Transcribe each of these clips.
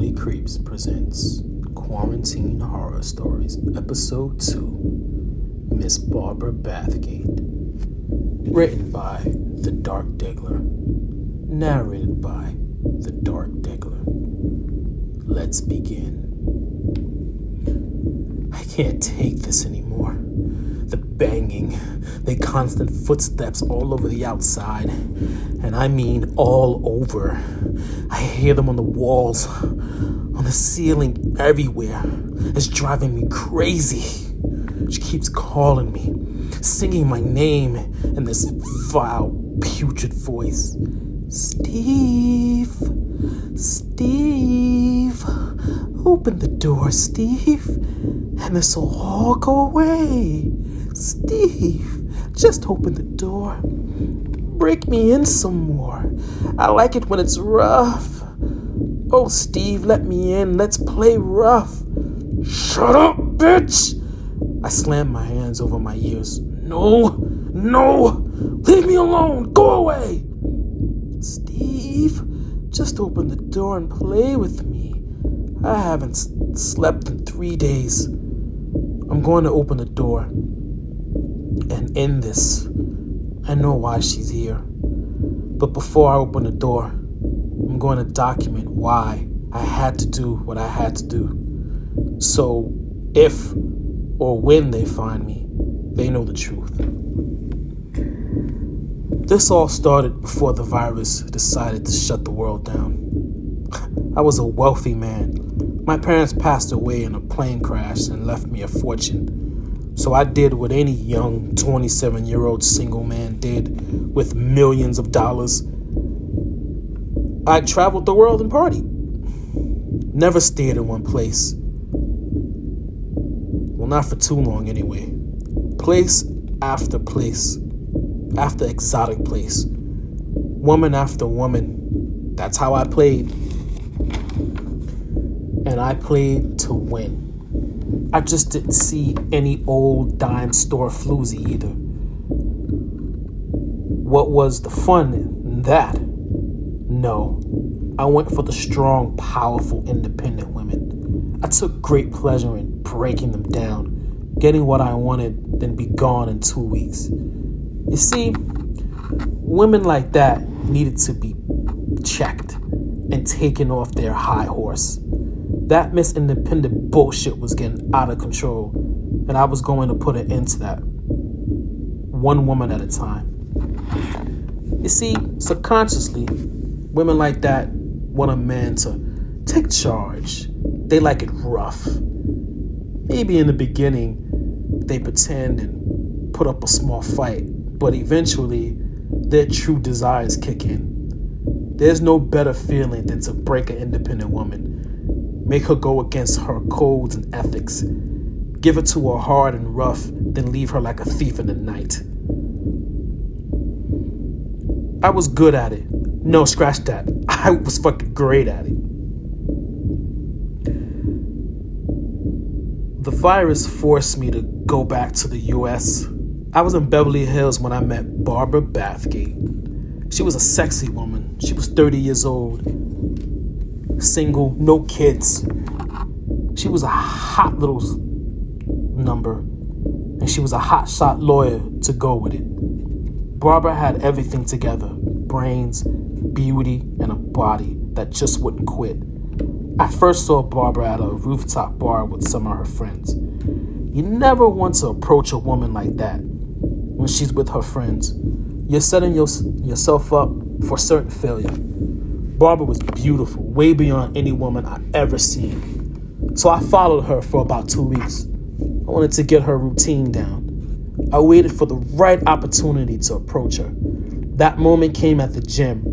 Lonely Creeps presents Quarantine Horror Stories, Episode 2, Miss Barbra Bathgate. Written by The Dark Diggler. Narrated by The Dark Diggler. Let's begin. I can't take this anymore. The banging, the constant footsteps all over the outside, and I mean all over. I hear them on the walls, on the ceiling, everywhere. It's driving me crazy. She keeps calling me, singing my name in this vile, putrid voice. Steve, Steve, open the door, Steve, and this will all go away. Steve, just open the door. Break me in some more. I like it when it's rough. Oh, Steve, let me in. Let's play rough. Shut up, bitch! I slammed my hands over my ears. No, leave me alone. Go away. Steve, just open the door and play with me. I haven't slept in 3 days. I'm going to open the door. And in this, I know why she's here. But before I open the door, I'm going to document why I had to do what I had to do. So if or when they find me, they know the truth. This all started before the virus decided to shut the world down. I was a wealthy man. My parents passed away in a plane crash and left me a fortune. So I did what any young 27-year-old single man did with millions of dollars. I traveled the world and partied. Never stayed in one place. Well, not for too long anyway. Place after place. After exotic place. Woman after woman. That's how I played. And I played to win. I just didn't see any old dime store floozy either. What was the fun in that? No. I went for the strong, powerful, independent women. I took great pleasure in breaking them down, getting what I wanted, then be gone in 2 weeks. You see, women like that needed to be checked and taken off their high horse. That Miss Independent bullshit was getting out of control, and I was going to put an end to that. One woman at a time. You see, subconsciously, women like that want a man to take charge. They like it rough. Maybe in the beginning, they pretend and put up a small fight, but eventually, their true desires kick in. There's no better feeling than to break an independent woman. Make her go against her codes and ethics. Give it to her hard and rough, then leave her like a thief in the night. I was good at it. No, scratch that. I was fucking great at it. The virus forced me to go back to the US. I was in Beverly Hills when I met Barbra Bathgate. She was a sexy woman. She was 30 years old. Single, no kids. She was a hot little number, and she was a hotshot lawyer to go with it. Barbra had everything together: brains, beauty, and a body that just wouldn't quit. I first saw Barbra at a rooftop bar with some of her friends. You never want to approach a woman like that when she's with her friends. You're setting yourself up for certain failure. Barbra was beautiful, way beyond any woman I've ever seen. So I followed her for about 2 weeks. I wanted to get her routine down. I waited for the right opportunity to approach her. That moment came at the gym.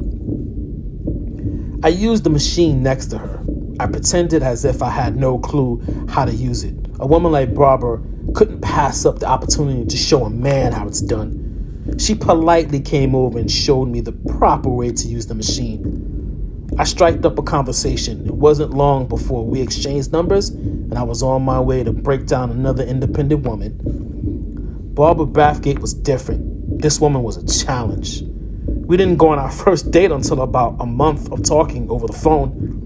I used the machine next to her. I pretended as if I had no clue how to use it. A woman like Barbra couldn't pass up the opportunity to show a man how it's done. She politely came over and showed me the proper way to use the machine. I striked up a conversation. It wasn't long before we exchanged numbers, and I was on my way to break down another independent woman. Barbra Bathgate was different. This woman was a challenge. We didn't go on our first date until about a month of talking over the phone.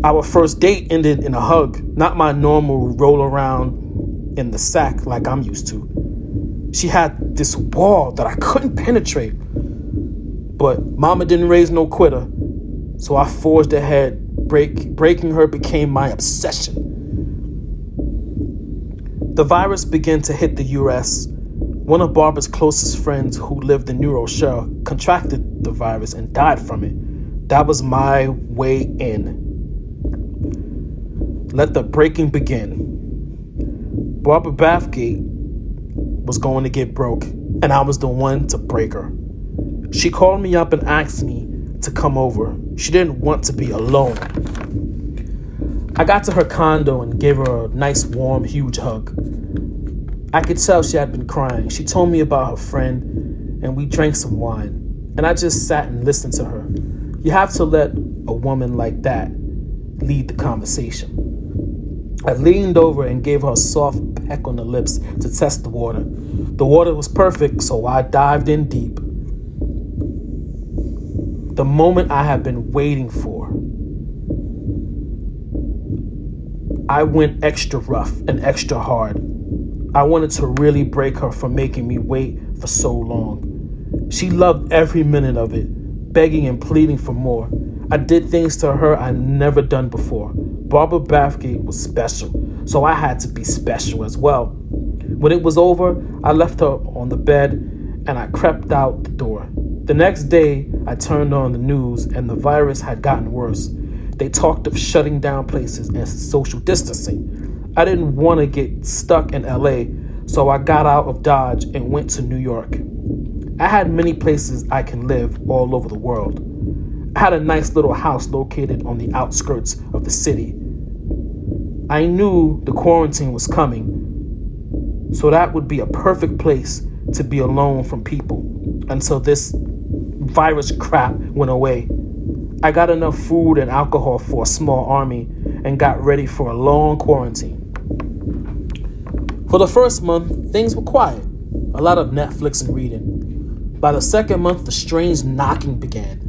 Our first date ended in a hug, not my normal roll around in the sack like I'm used to. She had this wall that I couldn't penetrate, but mama didn't raise no quitter, so I forged ahead. Breaking her became my obsession. The virus began to hit the U.S. One of Barbara's closest friends who lived in New Rochelle contracted the virus and died from it. That was my way in. Let the breaking begin. Barbra Bathgate was going to get broke, and I was the one to break her. She called me up and asked me to come over. She didn't want to be alone. I got to her condo and gave her a nice, warm, huge hug. I could tell she had been crying. She told me about her friend, and we drank some wine. And I just sat and listened to her. You have to let a woman like that lead the conversation. I leaned over and gave her a soft peck on the lips to test the water. The water was perfect, so I dived in deep. The moment I had been waiting for. I went extra rough and extra hard. I wanted to really break her for making me wait for so long. She loved every minute of it, begging and pleading for more. I did things to her I'd never done before. Barbra Bathgate was special, so I had to be special as well. When it was over, I left her on the bed and I crept out the door. The next day, I turned on the news and the virus had gotten worse. They talked of shutting down places and social distancing. I didn't want to get stuck in LA, so I got out of Dodge and went to New York. I had many places I can live all over the world. I had a nice little house located on the outskirts of the city. I knew the quarantine was coming, so that would be a perfect place to be alone from people until this virus crap went away. I got enough food and alcohol for a small army and got ready for a long quarantine. For the first month, things were quiet. A lot of Netflix and reading. By the second month, the strange knocking began.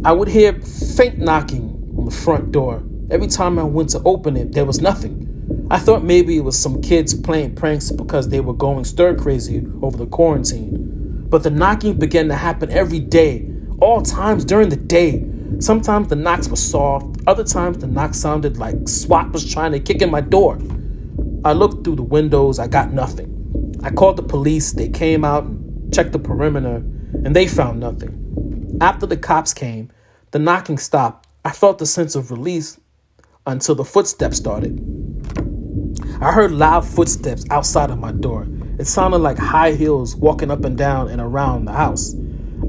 I would hear faint knocking on the front door. Every time I went to open it, there was nothing. I thought maybe it was some kids playing pranks because they were going stir crazy over the quarantine. But the knocking began to happen every day, all times during the day. Sometimes the knocks were soft. Other times the knocks sounded like SWAT was trying to kick in my door. I looked through the windows. I got nothing. I called the police. They came out and checked the perimeter, and they found nothing. After the cops came, the knocking stopped. I felt a sense of release until the footsteps started. I heard loud footsteps outside of my door. It sounded like high heels walking up and down and around the house.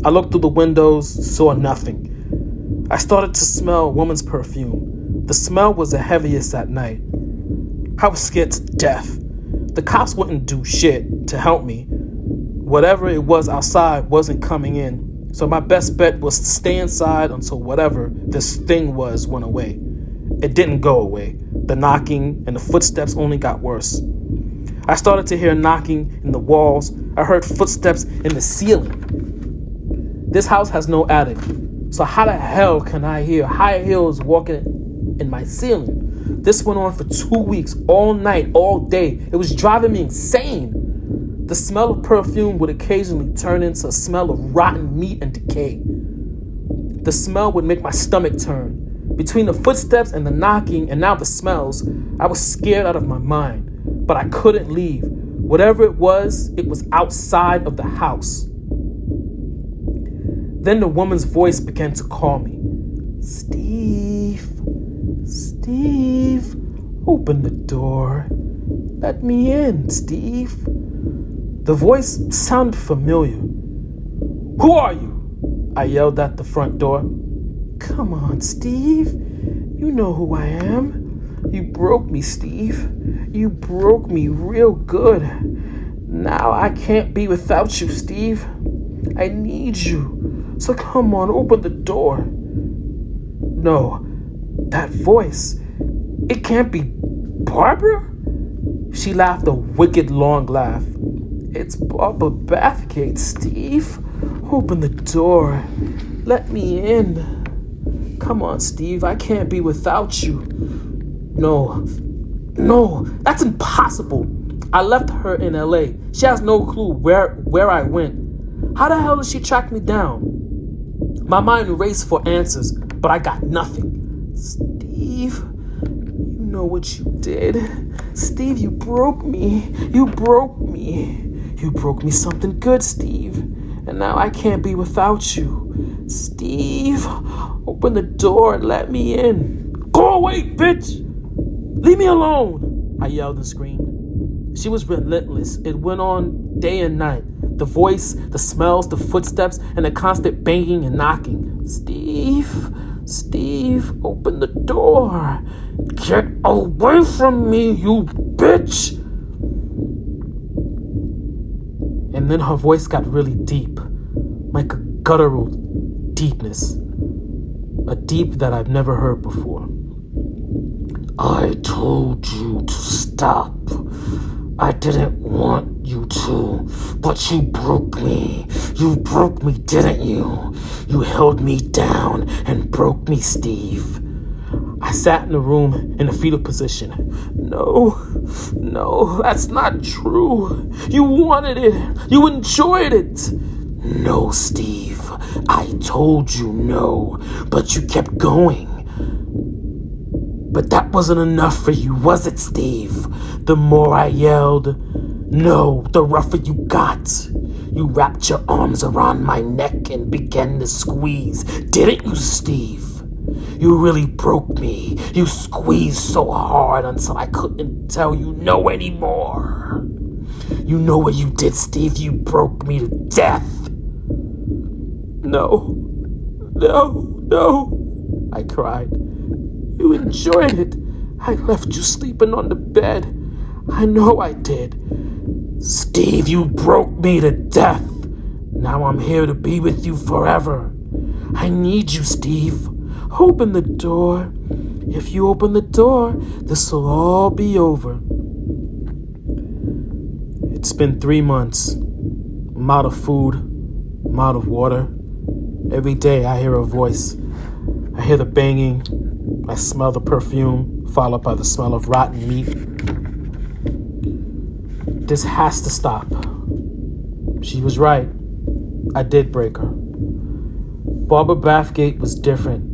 I looked through the windows, saw nothing. I started to smell a woman's perfume. The smell was the heaviest at night. I was scared to death. The cops wouldn't do shit to help me. Whatever it was outside wasn't coming in. So my best bet was to stay inside until whatever this thing was went away. It didn't go away. The knocking and the footsteps only got worse. I started to hear knocking in the walls. I heard footsteps in the ceiling. This house has no attic. So how the hell can I hear high heels walking in my ceiling? This went on for 2 weeks, all night, all day. It was driving me insane. The smell of perfume would occasionally turn into a smell of rotten meat and decay. The smell would make my stomach turn. Between the footsteps and the knocking and now the smells, I was scared out of my mind, but I couldn't leave. Whatever it was outside of the house. Then the woman's voice began to call me. Steve, open the door. Let me in, Steve. The voice sounded familiar. Who are you? I yelled at the front door. Come on, Steve. You know who I am. You broke me, Steve. You broke me real good. Now I can't be without you, Steve. I need you. So come on, open the door. No, that voice. It can't be Barbara? She laughed a wicked long laugh. It's Barbra Bathgate, Steve. Open the door. Let me in. Come on, Steve. I can't be without you. No. No, that's impossible. I left her in LA. She has no clue where I went. How the hell did she track me down? My mind raced for answers, but I got nothing. Steve, you know what you did. Steve, you broke me. You broke me. You broke me something good, Steve. And now I can't be without you. Steve, open the door and let me in. Go away, bitch! Leave me alone! I yelled and screamed. She was relentless. It went on day and night. The voice, the smells, the footsteps, and the constant banging and knocking. Steve, open the door. Get away from me, you bitch! And then her voice got really deep, like a guttural deepness. A deep that I've never heard before. I told you to stop. I didn't want you to, but you broke me. You broke me, didn't you? You held me down and broke me, Steve. I sat in the room in a fetal position. No, that's not true. You wanted it. You enjoyed it. No, Steve. I told you no, but you kept going. But that wasn't enough for you, was it, Steve? The more I yelled, no, the rougher you got. You wrapped your arms around my neck and began to squeeze. Didn't you, Steve? You really broke me. You squeezed so hard until I couldn't tell you no anymore. You know what you did, Steve? You broke me to death. No, I cried. You enjoyed it. I left you sleeping on the bed. I know I did. Steve, you broke me to death. Now I'm here to be with you forever. I need you, Steve. Open the door. If you open the door, this will all be over. It's been 3 months. I'm out of food. I'm out of water. Every day I hear a voice. I hear the banging. I smell the perfume, followed by the smell of rotten meat. This has to stop. She was right. I did break her. Barbra Bathgate was different.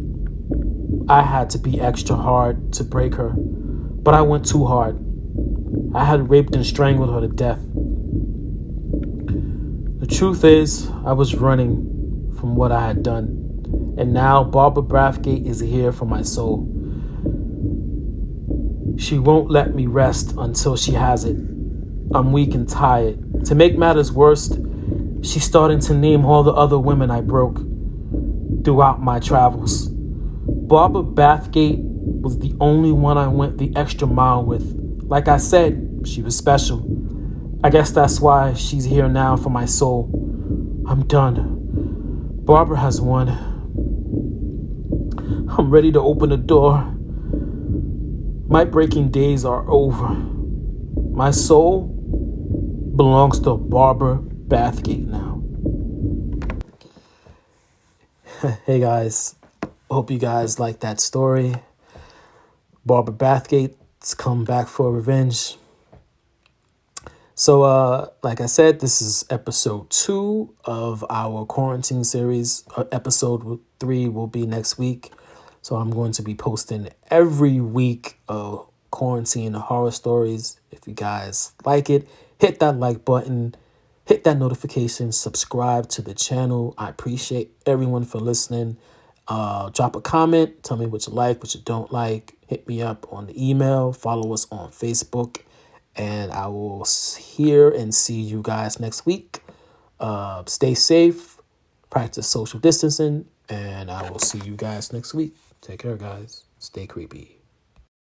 I had to be extra hard to break her, but I went too hard. I had raped and strangled her to death. The truth is, I was running from what I had done. And now Barbra Bathgate is here for my soul. She won't let me rest until she has it. I'm weak and tired. To make matters worse, she's starting to name all the other women I broke throughout my travels. Barbra Bathgate was the only one I went the extra mile with. Like I said, she was special. I guess that's why she's here now for my soul. I'm done. Barbra has won. I'm ready to open the door. My breaking days are over. My soul belongs to Barbra Bathgate now. Hey guys, hope you guys like that story. Barbra Bathgate's come back for revenge. So, like I said, this is episode 2 of our quarantine series. Episode 3 will be next week. So I'm going to be posting every week quarantine horror stories. If you guys like it, hit that like button, hit that notification, subscribe to the channel. I appreciate everyone for listening. Drop a comment, tell me what you like, what you don't like. Hit me up on the email, follow us on Facebook, and I will hear and see you guys next week. Stay safe, practice social distancing, and I will see you guys next week. Take care, guys. Stay creepy.